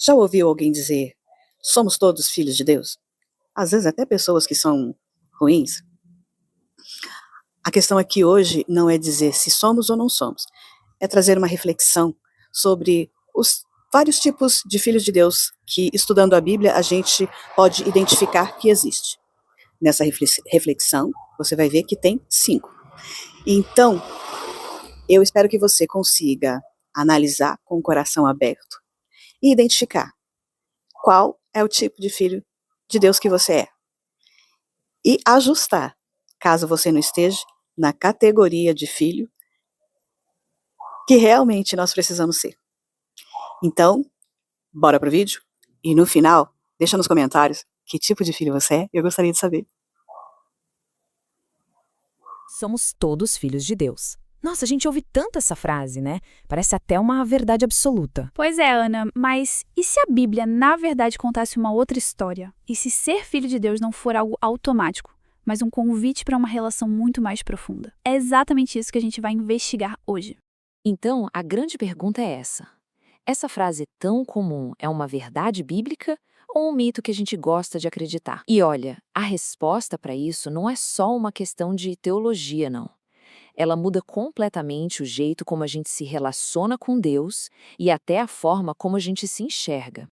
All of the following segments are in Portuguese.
Já ouviu alguém dizer, somos todos filhos de Deus? Às vezes até pessoas que são ruins. A questão aqui hoje não é dizer se somos ou não somos, é trazer uma reflexão sobre os vários tipos de filhos de Deus que, estudando a Bíblia, a gente pode identificar que existe. Nessa reflexão, você vai ver que tem 5. Então, eu espero que você consiga analisar com o coração aberto e identificar qual é o tipo de filho de Deus que você é. E ajustar, caso você não esteja na categoria de filho que realmente nós precisamos ser. Então, bora pro vídeo? E no final, deixa nos comentários que tipo de filho você é, eu gostaria de saber. Somos todos filhos de Deus. Nossa, a gente ouve tanto essa frase, né? Parece até uma verdade absoluta. Pois é, Ana, mas e se a Bíblia, na verdade, contasse uma outra história? E se ser filho de Deus não for algo automático, mas um convite para uma relação muito mais profunda? É exatamente isso que a gente vai investigar hoje. Então, a grande pergunta é essa. Essa frase tão comum é uma verdade bíblica ou um mito que a gente gosta de acreditar? E olha, a resposta para isso não é só uma questão de teologia, não. Ela muda completamente o jeito como a gente se relaciona com Deus e até a forma como a gente se enxerga.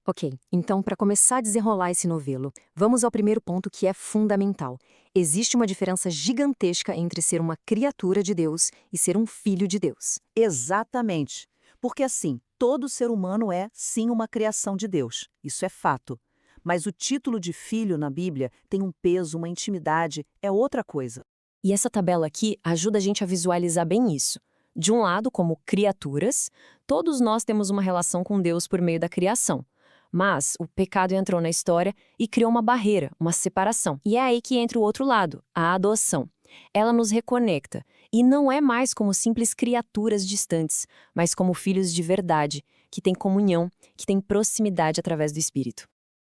Ok, então para começar a desenrolar esse novelo, vamos ao primeiro ponto que é fundamental. Existe uma diferença gigantesca entre ser uma criatura de Deus e ser um filho de Deus. Exatamente. Porque assim, todo ser humano é, sim, uma criação de Deus. Isso é fato. Mas o título de filho na Bíblia tem um peso, uma intimidade, é outra coisa. E essa tabela aqui ajuda a gente a visualizar bem isso. De um lado, como criaturas, todos nós temos uma relação com Deus por meio da criação. Mas o pecado entrou na história e criou uma barreira, uma separação. E é aí que entra o outro lado, a adoção. Ela nos reconecta e não é mais como simples criaturas distantes, mas como filhos de verdade, que têm comunhão, que têm proximidade através do Espírito.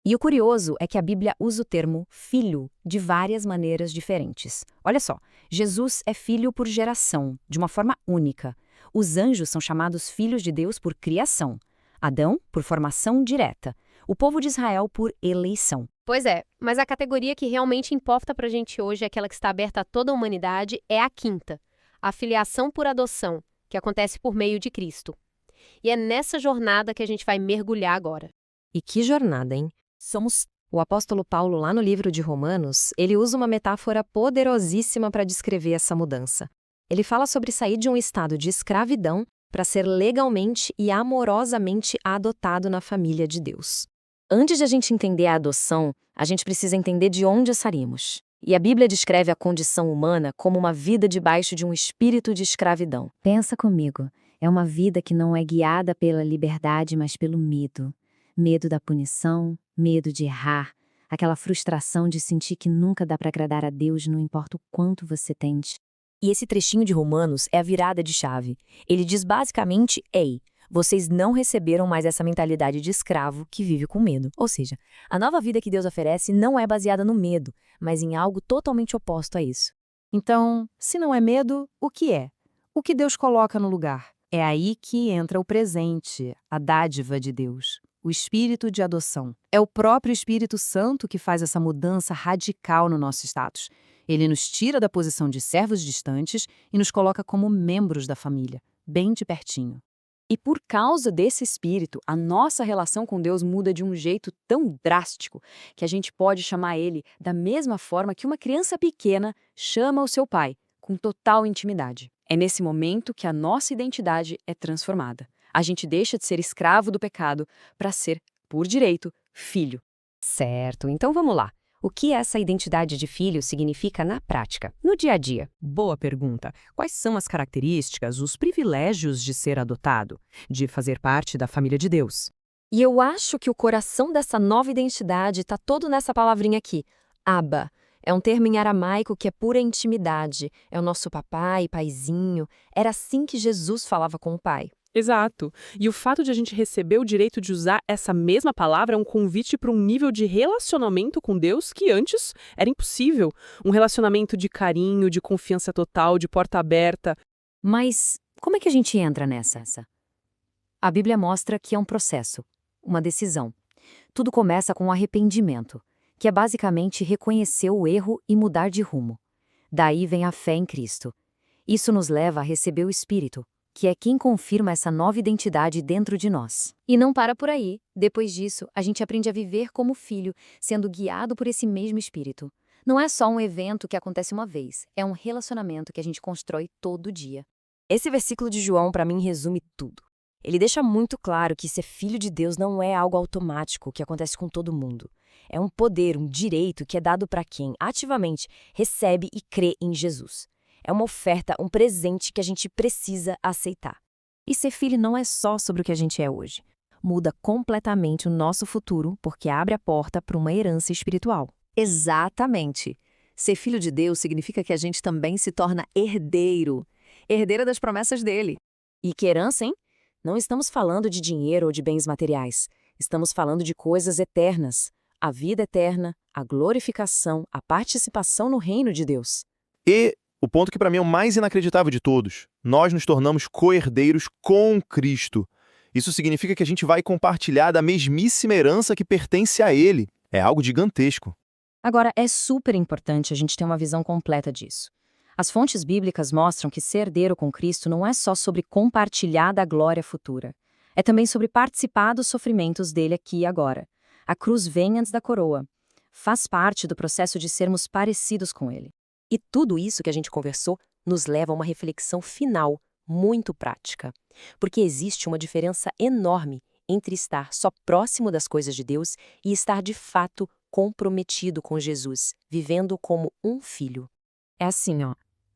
E o curioso é que a Bíblia usa o termo filho de várias maneiras diferentes. Olha só, Jesus é filho por geração, de uma forma única. Os anjos são chamados filhos de Deus por criação. Adão, por formação direta. O povo de Israel, por eleição. Pois é, mas a categoria que realmente importa pra gente hoje, aquela que está aberta a toda a humanidade, é a quinta, a filiação por adoção, que acontece por meio de Cristo. E é nessa jornada que a gente vai mergulhar agora. E que jornada, hein? O apóstolo Paulo, lá no livro de Romanos, ele usa uma metáfora poderosíssima para descrever essa mudança. Ele fala sobre sair de um estado de escravidão para ser legalmente e amorosamente adotado na família de Deus. Antes de a gente entender a adoção, a gente precisa entender de onde saímos. E a Bíblia descreve a condição humana como uma vida debaixo de um espírito de escravidão. Pensa comigo, é uma vida que não é guiada pela liberdade, mas pelo medo. Medo da punição, medo de errar, aquela frustração de sentir que nunca dá para agradar a Deus, não importa o quanto você tente. E esse trechinho de Romanos é a virada de chave. Ele diz basicamente, ei, vocês não receberam mais essa mentalidade de escravo que vive com medo. Ou seja, a nova vida que Deus oferece não é baseada no medo, mas em algo totalmente oposto a isso. Então, se não é medo, o que é? O que Deus coloca no lugar? É aí que entra o presente, a dádiva de Deus. O espírito de adoção. É o próprio Espírito Santo que faz essa mudança radical no nosso status. Ele nos tira da posição de servos distantes e nos coloca como membros da família, bem de pertinho. E por causa desse espírito, a nossa relação com Deus muda de um jeito tão drástico que a gente pode chamar ele da mesma forma que uma criança pequena chama o seu pai, com total intimidade. É nesse momento que a nossa identidade é transformada. A gente deixa de ser escravo do pecado para ser, por direito, filho. Certo, então vamos lá. O que essa identidade de filho significa na prática, no dia a dia? Boa pergunta. Quais são as características, os privilégios de ser adotado, de fazer parte da família de Deus? E eu acho que o coração dessa nova identidade está todo nessa palavrinha aqui, Abba. É um termo em aramaico que é pura intimidade. É o nosso papai, paizinho. Era assim que Jesus falava com o pai. Exato. E o fato de a gente receber o direito de usar essa mesma palavra é um convite para um nível de relacionamento com Deus que antes era impossível. Um relacionamento de carinho, de confiança total, de porta aberta. Mas como é que a gente entra nessa? A Bíblia mostra que é um processo. uma decisão. Tudo começa com o arrependimento, que é basicamente reconhecer o erro e mudar de rumo. Daí vem a fé em Cristo. Isso nos leva a receber o Espírito, que é quem confirma essa nova identidade dentro de nós. E não para por aí. Depois disso, a gente aprende a viver como filho, sendo guiado por esse mesmo Espírito. Não é só um evento que acontece uma vez, é um relacionamento que a gente constrói todo dia. Esse versículo de João, para mim, resume tudo. Ele deixa muito claro que ser filho de Deus não é algo automático que acontece com todo mundo. É um poder, um direito que é dado para quem ativamente recebe e crê em Jesus. É uma oferta, um presente que a gente precisa aceitar. E ser filho não é só sobre o que a gente é hoje. Muda completamente o nosso futuro porque abre a porta para uma herança espiritual. Exatamente. Ser filho de Deus significa que a gente também se torna herdeiro. Herdeira das promessas dele. E que herança, hein? Não estamos falando de dinheiro ou de bens materiais. Estamos falando de coisas eternas. A vida eterna, a glorificação, a participação no reino de Deus. E o ponto que para mim é o mais inacreditável de todos, nós nos tornamos co-herdeiros com Cristo. Isso significa que a gente vai compartilhar da mesmíssima herança que pertence a Ele. É algo gigantesco. Agora, é super importante a gente ter uma visão completa disso. As fontes bíblicas mostram que ser herdeiro com Cristo não é só sobre compartilhar da glória futura. É também sobre participar dos sofrimentos dele aqui e agora. A cruz vem antes da coroa. Faz parte do processo de sermos parecidos com ele. E tudo isso que a gente conversou nos leva a uma reflexão final, muito prática. Porque existe uma diferença enorme entre estar só próximo das coisas de Deus e estar de fato comprometido com Jesus, vivendo como um filho. É assim, ó.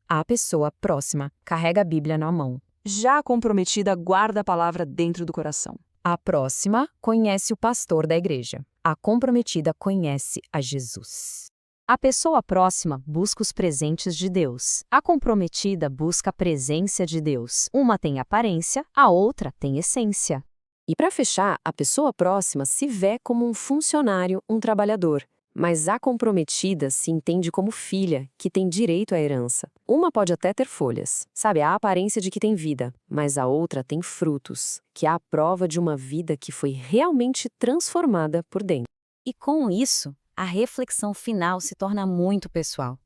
A pessoa próxima carrega a Bíblia na mão. Já a comprometida guarda a palavra dentro do coração. A próxima conhece o pastor da igreja. A comprometida conhece a Jesus. A pessoa próxima busca os presentes de Deus. A comprometida busca a presença de Deus. Uma tem aparência, a outra tem essência. E para fechar, a pessoa próxima se vê como um funcionário, um trabalhador. Mas a comprometida se entende como filha, que tem direito à herança. Uma pode até ter folhas, sabe, a aparência de que tem vida, mas a outra tem frutos, que é a prova de uma vida que foi realmente transformada por dentro. E com isso, a reflexão final se torna muito pessoal.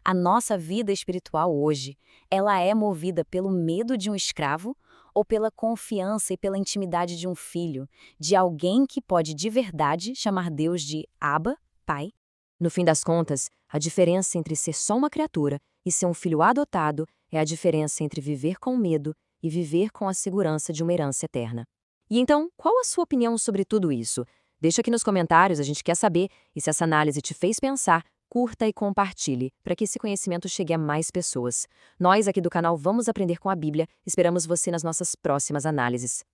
A nossa vida espiritual hoje, ela é movida pelo medo de um escravo ou pela confiança e pela intimidade de um filho, de alguém que pode de verdade chamar Deus de Abba, Pai? No fim das contas, a diferença entre ser só uma criatura e ser um filho adotado é a diferença entre viver com medo e viver com a segurança de uma herança eterna. E então, qual a sua opinião sobre tudo isso? Deixa aqui nos comentários, a gente quer saber, e se essa análise te fez pensar, curta e compartilhe, para que esse conhecimento chegue a mais pessoas. Nós aqui do canal Vamos Aprender com a Bíblia, esperamos você nas nossas próximas análises.